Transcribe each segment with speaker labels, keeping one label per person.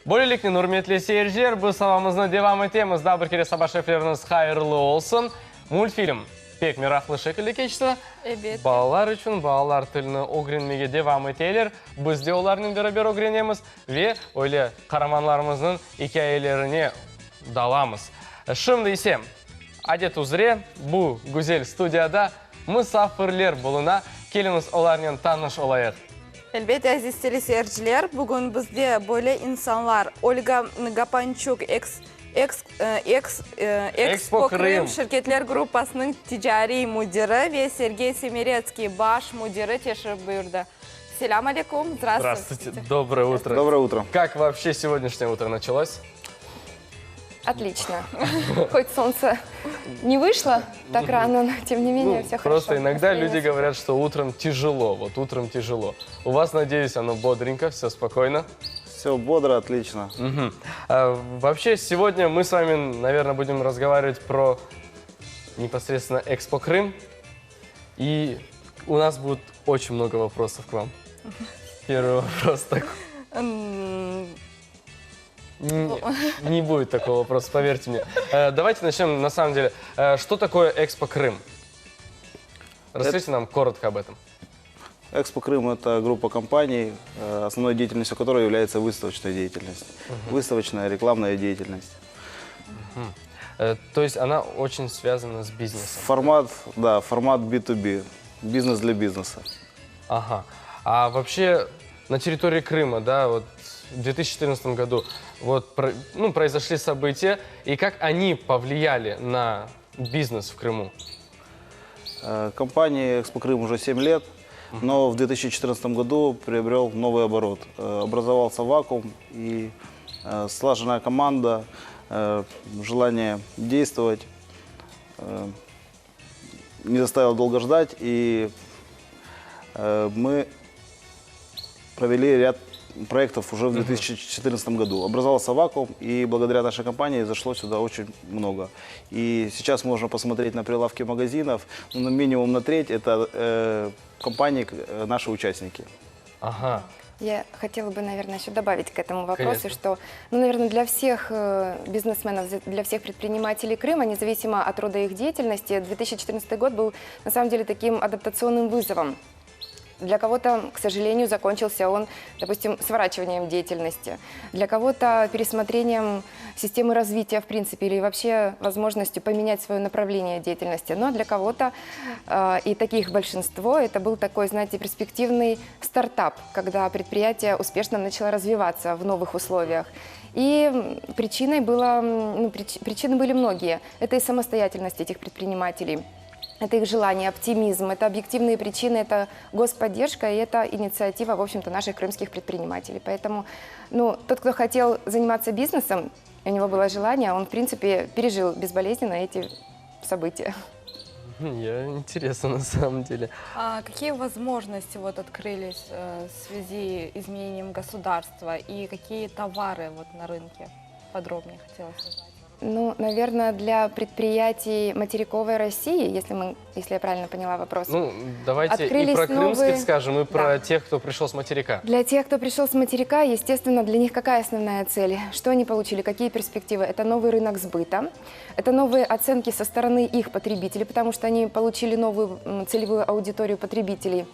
Speaker 1: Böylelikle hürmetli seyirciler, bu sabahımızın devam ettiğimiz daha bir kere sabah şefleriniz hayırlı olsun. Multfilm pek meraklı şekilde geçti.
Speaker 2: Evet.
Speaker 1: Bağlar için bağlar tilini öğrenmeye devam edelim. Biz de onların beraber öğrenemiz ve öyle kahramanlarımızın hikayelerini dalamız. Şimdi ise adet üzere bu güzel stüdyada misafirler buluna. Keliniz onlarla tanış olayıq.
Speaker 2: Elbette aziz teleseyirciler, bugün bizde böyle insanlar. Olga Gapanchuk, Expo Kırım şirketler grupasının ticari müdürü ve Sergey Semeretский baş müdürü teşrif buyurdu. Selam алейкум, здравствуйте.
Speaker 1: Здравствуйте, доброе утро.
Speaker 3: Доброе утро.
Speaker 1: Как вообще сегодняшнее утро началось?
Speaker 4: Отлично. Хоть солнце не вышло так рано, но тем не менее все хорошо.
Speaker 1: Просто иногда
Speaker 4: Настроение
Speaker 1: люди
Speaker 4: супер.
Speaker 1: говорят, что утром тяжело. Вот утром тяжело. У вас, надеюсь, оно бодренько, все спокойно.
Speaker 3: Все бодро, отлично.
Speaker 1: Вообще, сегодня мы с вами, наверное, будем разговаривать про непосредственно Экспо Крым. И у нас будет очень много вопросов к вам. Первый вопрос такой. Не будет такого вопроса, поверьте мне. Давайте начнем, на самом деле. Что такое Экспо Крым? Расскажите нам коротко об этом.
Speaker 3: Экспо Крым – это группа компаний, основной деятельностью которой является выставочная деятельность. Выставочная, рекламная деятельность.
Speaker 1: То есть она очень связана с бизнесом.
Speaker 3: Формат B2B, бизнес для бизнеса.
Speaker 1: Ага. А вообще на территории Крыма, да, вот в 2014 году вот, произошли события, и как они повлияли на бизнес в Крыму?
Speaker 3: Компании Экспо Крым уже 7 лет, но в 2014 году приобрел новый оборот. Образовался вакуум, и слаженная команда, желание действовать не заставило долго ждать, и мы провели ряд проектов уже в 2014 году. Образовался вакуум, и благодаря нашей компании зашло сюда очень много. И сейчас можно посмотреть на прилавки магазинов, ну, минимум на треть это компании, наши участники.
Speaker 1: Ага.
Speaker 4: Я хотела бы, наверное, еще добавить к этому вопросу,
Speaker 1: Конечно.
Speaker 4: что, наверное, для всех бизнесменов, для всех предпринимателей Крыма, независимо от рода их деятельности, 2014 год был на самом деле таким адаптационным вызовом. Для кого-то, к сожалению, закончился он, допустим, сворачиванием деятельности. Для кого-то пересмотрением системы развития, в принципе, или вообще возможностью поменять свое направление деятельности. Но для кого-то, и таких большинство, это был такой, знаете, перспективный стартап, когда предприятие успешно начало развиваться в новых условиях. И причины были многие. Это и самостоятельность этих предпринимателей. Это их желание, оптимизм, это объективные причины, это господдержка и это инициатива, в общем-то, наших крымских предпринимателей. Поэтому, тот, кто хотел заниматься бизнесом, у него было желание, он, в принципе, пережил безболезненно эти события.
Speaker 1: Интересно на самом деле.
Speaker 2: А какие возможности вот открылись в связи с изменением государства и какие товары вот на рынке? Подробнее хотелось узнать.
Speaker 4: Наверное, для предприятий материковой России, если я правильно поняла вопрос.
Speaker 1: Давайте и
Speaker 4: открылись
Speaker 1: про крымских
Speaker 4: новые...
Speaker 1: скажем, и про
Speaker 4: Да.
Speaker 1: тех, кто пришел с материка.
Speaker 4: Для тех, кто пришел с материка, естественно, для них какая основная цель? Что они получили? Какие перспективы? Это новый рынок сбыта, это новые оценки со стороны их потребителей, потому что они получили новую целевую аудиторию потребителей.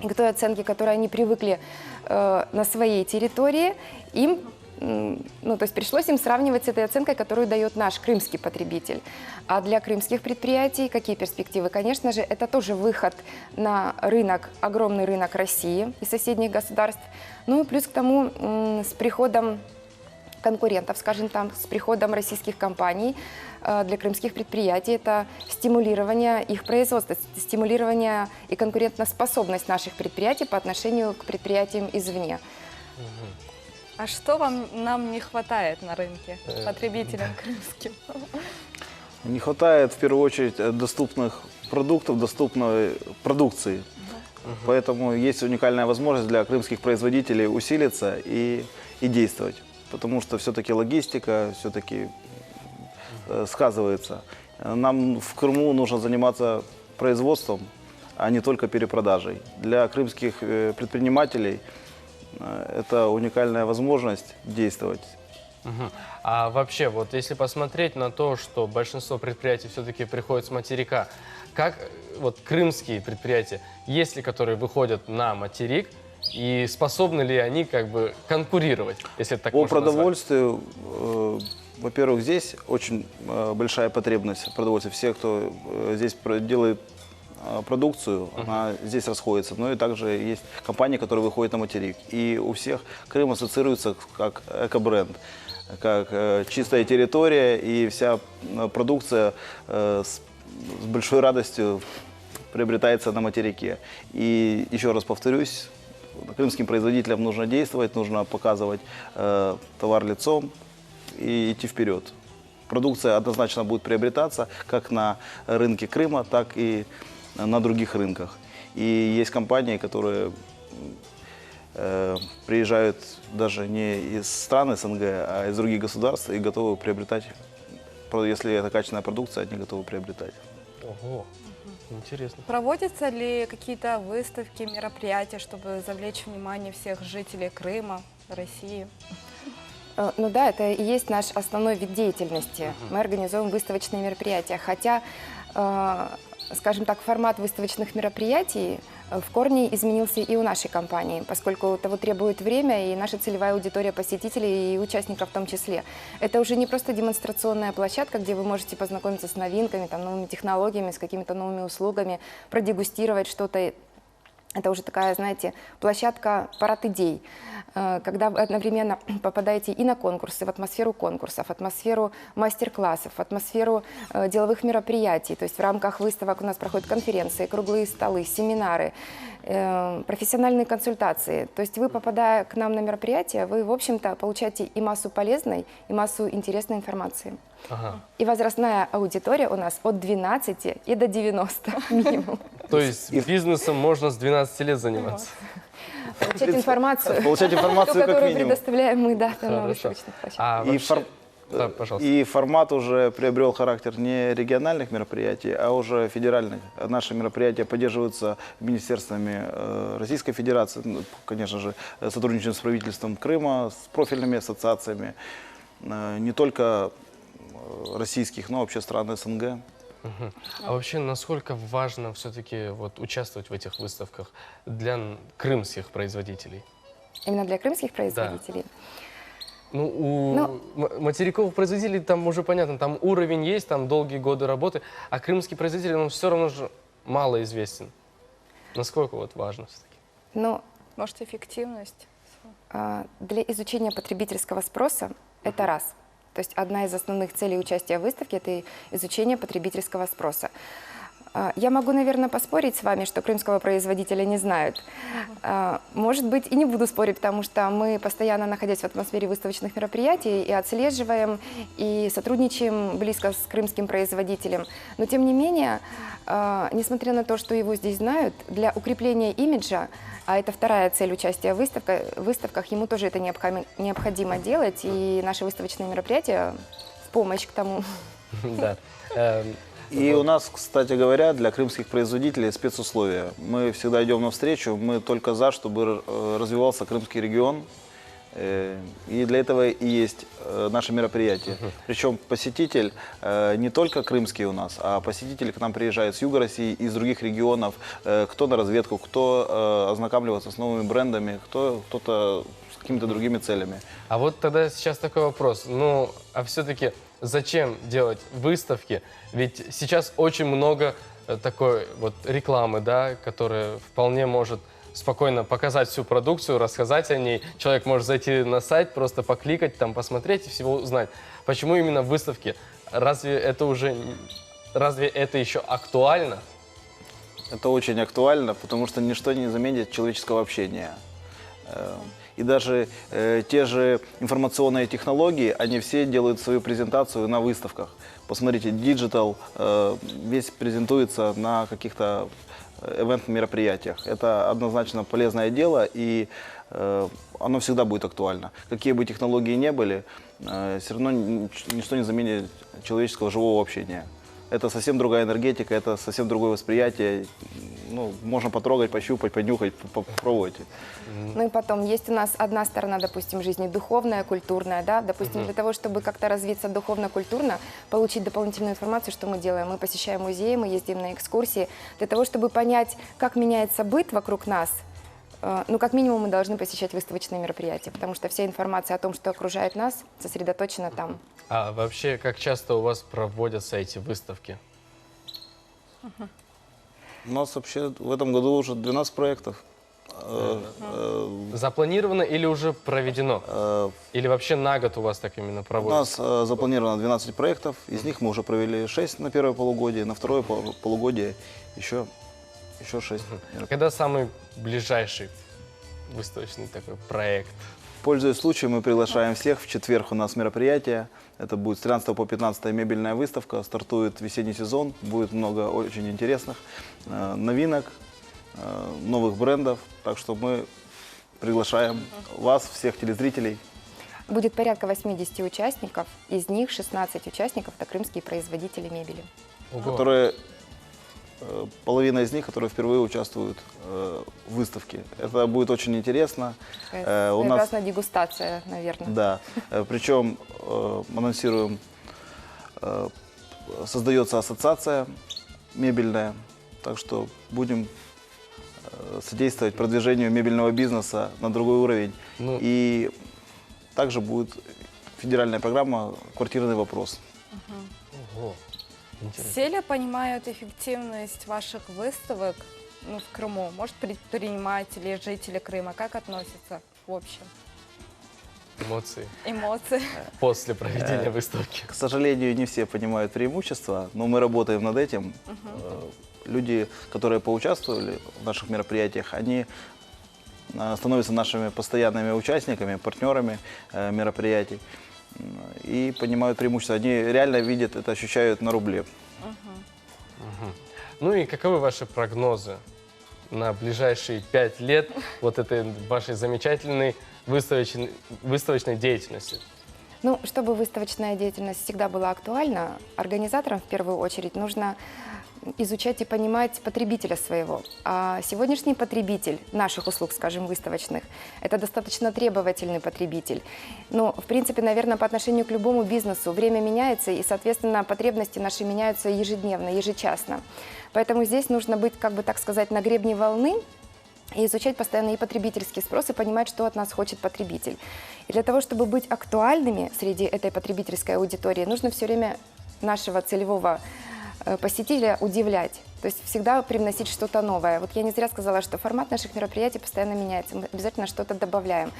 Speaker 4: И к той оценке, к которой они привыкли на своей территории, им то есть пришлось им сравнивать с этой оценкой, которую дает наш крымский потребитель. А для крымских предприятий какие перспективы? Конечно же, это тоже выход на рынок, огромный рынок России и соседних государств. Ну и плюс к тому, с приходом конкурентов, скажем так, с приходом российских компаний для крымских предприятий, это стимулирование их производства, стимулирование и конкурентоспособность наших предприятий по отношению к предприятиям извне.
Speaker 2: А что нам не хватает на рынке потребителям крымским?
Speaker 3: Не хватает, в первую очередь, доступных продуктов, доступной продукции. Поэтому есть уникальная возможность для крымских производителей усилиться и действовать. Потому что все-таки логистика все-таки сказывается. Нам в Крыму нужно заниматься производством, а не только перепродажей. Для крымских предпринимателей это уникальная возможность действовать.
Speaker 1: Мгм. А вообще, вот если посмотреть на то, что большинство предприятий все-таки приходят с материка, как вот крымские предприятия, есть ли которые выходят на материк, и способны ли они как бы конкурировать, если это так
Speaker 3: По
Speaker 1: можно назвать?
Speaker 3: продовольствию, во-первых, здесь очень большая потребность в продовольствии. Все, кто здесь делает продукцию, она здесь расходится. Но и также есть компании, которые выходят на материк. И у всех Крым ассоциируется как эко-бренд, как чистая территория, и вся продукция с большой радостью приобретается на материке. И еще раз повторюсь, крымским производителям нужно действовать, нужно показывать товар лицом и идти вперед. Продукция однозначно будет приобретаться как на рынке Крыма, так и на других рынках. И есть компании, которые приезжают даже не из стран СНГ, а из других государств и готовы приобретать, если это качественная продукция, они готовы приобретать.
Speaker 1: Ого, интересно.
Speaker 2: Проводятся ли какие-то выставки, мероприятия, чтобы завлечь внимание всех жителей Крыма, России?
Speaker 4: Ну да, это и есть наш основной вид деятельности. Мы организуем выставочные мероприятия, хотя, скажем так, формат выставочных мероприятий в корне изменился и у нашей компании, поскольку того требует время и наша целевая аудитория посетителей и участников в том числе. Это уже не просто демонстрационная площадка, где вы можете познакомиться с новинками, там, новыми технологиями, с какими-то новыми услугами, продегустировать что-то. Это уже такая, знаете, площадка парад идей, когда вы одновременно попадаете и на конкурсы, в атмосферу конкурсов, атмосферу мастер-классов, атмосферу деловых мероприятий. То есть в рамках выставок у нас проходят конференции, круглые столы, семинары, профессиональные консультации. То есть вы, попадая к нам на мероприятие, вы, в общем-то, получаете и массу полезной, и массу интересной информации.
Speaker 1: Ага.
Speaker 4: И возрастная аудитория у нас от 12 и до 90 минимум.
Speaker 1: То есть бизнесом можно с 12 лет заниматься?
Speaker 4: Получать информацию,
Speaker 3: Получать информацию
Speaker 4: ту,
Speaker 3: как
Speaker 4: которую
Speaker 3: минимум.
Speaker 4: предоставляем мы, да, на
Speaker 1: Хорошо.
Speaker 4: выставочных площадках.
Speaker 1: А
Speaker 3: И,
Speaker 1: вообще- Да, пожалуйста.
Speaker 3: и формат уже приобрел характер не региональных мероприятий, а уже федеральных. Наши мероприятия поддерживаются министерствами Российской Федерации, ну, конечно же, сотрудничаем с правительством Крыма, с профильными ассоциациями, не только российских, но вообще стран СНГ.
Speaker 1: А вообще, насколько важно все-таки вот участвовать в этих выставках для крымских производителей?
Speaker 4: Именно для крымских производителей.
Speaker 1: Ну, у
Speaker 4: Ну-
Speaker 1: материковых производителей там уже понятно, там уровень есть, там долгие годы работы, а крымский производитель, он все равно же мало известен. Насколько вот важно все-таки?
Speaker 4: Но
Speaker 2: Может, эффективность?
Speaker 4: для изучения потребительского спроса это раз. То есть одна из основных целей участия в выставке – это изучение потребительского спроса. Я могу, наверное, поспорить с вами, что крымского производителя не знают. Может быть, и не буду спорить, потому что мы постоянно, находясь в атмосфере выставочных мероприятий, и отслеживаем, и сотрудничаем близко с крымским производителем. Но, тем не менее, несмотря на то, что его здесь знают, для укрепления имиджа, а это вторая цель участия в выставках, ему тоже это необходимо делать, и наши выставочные мероприятия в помощь к тому.
Speaker 1: Да.
Speaker 3: И у нас, кстати говоря, для крымских производителей спецусловия. Мы всегда идем навстречу, мы только за, чтобы развивался крымский регион. И для этого и есть наше мероприятие. Причем посетитель не только крымский у нас, а посетители к нам приезжают с юга России, из других регионов, кто на разведку, кто ознакомливаться с новыми брендами, кто-то с какими-то другими целями.
Speaker 1: А вот тогда сейчас такой вопрос. Ну, а все-таки зачем делать выставки? Ведь сейчас очень много такой вот рекламы, да, которая вполне может спокойно показать всю продукцию, рассказать о ней. Человек может зайти на сайт, просто покликать, там посмотреть и всего узнать. Почему именно выставки? Разве это еще актуально?
Speaker 3: Это очень актуально, потому что ничто не заменит человеческого общения. И даже те же информационные технологии, они все делают свою презентацию на выставках. Посмотрите, Digital весь презентуется на каких-то ивент-мероприятиях. Это однозначно полезное дело, и оно всегда будет актуально. Какие бы технологии ни были, все равно ничто не заменит человеческого живого общения. это совсем другая энергетика, это совсем другое восприятие. Ну, можно потрогать, пощупать, понюхать, попробовать.
Speaker 4: Ну и потом, есть у нас одна сторона, допустим, жизни духовная, культурная, да, допустим, для того, чтобы как-то развиться духовно-культурно, получить дополнительную информацию, что мы делаем. Мы посещаем музеи, мы ездим на экскурсии. Для того, чтобы понять, как меняется быт вокруг нас, ну, как минимум, мы должны посещать выставочные мероприятия, потому что вся информация о том, что окружает нас, сосредоточена там.
Speaker 1: А вообще, как часто у вас проводятся эти выставки?
Speaker 3: У нас вообще в этом году уже 12 проектов.
Speaker 1: Запланировано или уже проведено? Или вообще на год у вас так именно
Speaker 3: У
Speaker 1: проводится?
Speaker 3: нас запланировано 12 проектов, из них мы уже провели 6 на первое полугодие, на второе полугодие еще 6.
Speaker 1: Когда самый ближайший выставочный такой проект?
Speaker 3: Пользуясь случаем, мы приглашаем всех. В четверг у нас мероприятие. Это будет с 13 по 15 мебельная выставка. Стартует весенний сезон. Будет много очень интересных новинок, новых брендов. Так что мы приглашаем вас, всех телезрителей.
Speaker 4: Будет порядка 80 участников, из них 16 участников – это крымские производители мебели.
Speaker 1: Ого.
Speaker 3: Половина из них, которые впервые участвуют в выставке. Это будет очень интересно.
Speaker 4: Своеобразная дегустация, наверное.
Speaker 3: Да, причем анонсируем, создается ассоциация мебельная, так что будем содействовать продвижению мебельного бизнеса на другой уровень.
Speaker 1: Ну.
Speaker 3: И также будет федеральная программа «Квартирный вопрос».
Speaker 1: Ого. Интересно.
Speaker 2: Все ли понимают эффективность ваших выставок в Крыму? Может, предприниматели, жители Крыма, как относятся в общем?
Speaker 1: Эмоции
Speaker 2: Эмоции.
Speaker 1: после проведения выставки.
Speaker 3: К сожалению, не все понимают преимущества, но мы работаем над этим. Люди, которые поучаствовали в наших мероприятиях, они становятся нашими постоянными участниками, партнерами мероприятий и понимают преимущества. Они реально видят это, ощущают на рубле.
Speaker 1: Ну и каковы ваши прогнозы на ближайшие 5 лет вот этой вашей замечательной выставочной деятельности?
Speaker 4: Ну, чтобы выставочная деятельность всегда была актуальна, организаторам в первую очередь нужно изучать и понимать потребителя своего. А сегодняшний потребитель наших услуг, скажем, выставочных, это достаточно требовательный потребитель. Ну, в принципе, наверное, по отношению к любому бизнесу время меняется, и, соответственно, потребности наши меняются ежедневно, ежечасно. Поэтому здесь нужно быть, как бы так сказать, на гребне волны, и изучать постоянно и потребительский спрос, и понимать, что от нас хочет потребитель. И для того, чтобы быть актуальными среди этой потребительской аудитории, нужно все время нашего целевого посетителя удивлять. То есть всегда привносить что-то новое. Вот я не зря сказала, что формат наших мероприятий постоянно меняется. Мы обязательно что-то добавляем.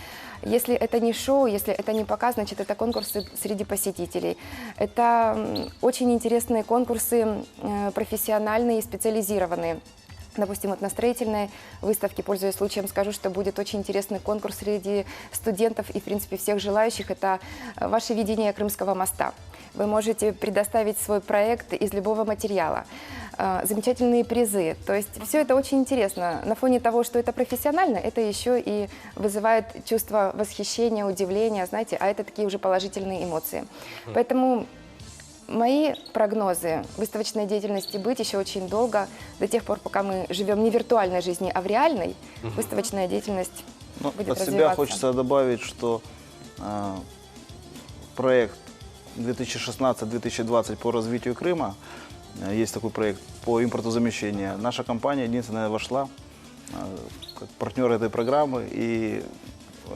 Speaker 4: Если это не шоу, если это не показ, значит, это конкурсы среди посетителей. Это очень интересные конкурсы, профессиональные и специализированные. Допустим, вот на строительной выставке, пользуясь случаем, скажу, что будет очень интересный конкурс среди студентов и, в принципе, всех желающих. Это ваше видение Крымского моста. Вы можете предоставить свой проект из любого материала. Замечательные призы. То есть все это очень интересно. На фоне того, что это профессионально, это еще и вызывает чувство восхищения, удивления, знаете, а это такие уже положительные эмоции. Поэтому мои прогнозы выставочной деятельности быть еще очень долго, до тех пор, пока мы живем не в виртуальной жизни, а в реальной, выставочная деятельность будет
Speaker 3: от
Speaker 4: развиваться.
Speaker 3: себя хочется добавить, что проект 2016-2020 по развитию Крыма, есть такой проект по импортозамещению. Наша компания единственная вошла как партнер этой программы, и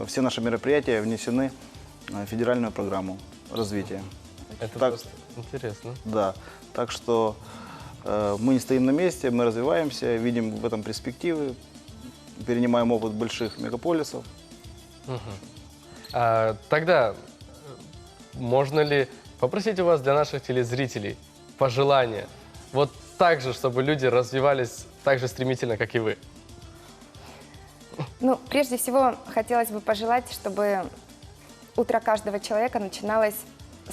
Speaker 3: все наши мероприятия внесены в федеральную программу развития.
Speaker 1: Это
Speaker 3: Так.
Speaker 1: просто интересно.
Speaker 3: Да, так что мы не стоим на месте, мы развиваемся, видим в этом перспективы, перенимаем опыт больших мегаполисов.
Speaker 1: Тогда можно ли попросить у вас для наших телезрителей пожелания? Вот так же, чтобы люди развивались так же стремительно, как и вы.
Speaker 4: Ну, прежде всего, хотелось бы пожелать, чтобы утро каждого человека начиналось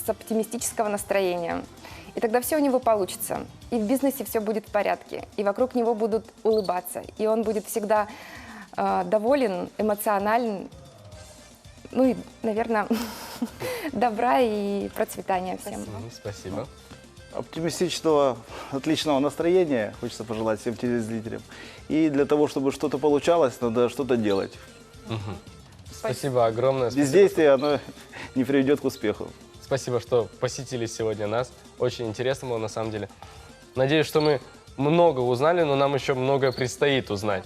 Speaker 4: с оптимистического настроения. И тогда все у него получится. И в бизнесе все будет в порядке. И вокруг него будут улыбаться. И он будет всегда доволен, эмоционален. Ну и, наверное, добра и процветания всем.
Speaker 1: Спасибо.
Speaker 3: Оптимистичного, отличного настроения хочется пожелать всем телезрителям. И для того, чтобы что-то получалось, надо что-то делать.
Speaker 1: Спасибо огромное.
Speaker 3: Бездействие, оно не приведет к успеху.
Speaker 1: Спасибо, что посетили сегодня нас. Очень интересно было на самом деле. Надеюсь, что мы много узнали, но нам еще многое предстоит узнать.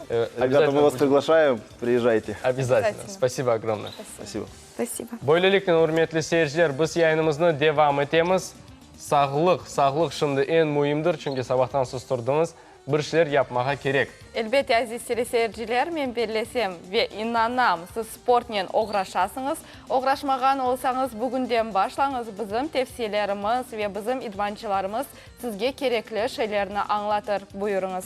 Speaker 3: Ребята, мы вас приглашаем, приезжайте.
Speaker 1: Обязательно. Спасибо огромное.
Speaker 3: Спасибо.
Speaker 4: Спасибо.
Speaker 1: Бойлылыктың урметлі сейіршілер, біз яйынымызны девам етеміз. Сағлық шынды ең мұйымдыр, чүнге сабақтан сіз тұрдыңыз. Bir şeyler yapmağa gerek.
Speaker 2: Elbette aziz teleseyirciler, men belesem ve inanam, siz sportnen oğraşasınız. Oğraşmağan olsanız bugünden başlanız. Bizim tefsiyelerimiz ve bizim idmançılarımız sizge gerekli şeylerini anlatır. Buyurunuz.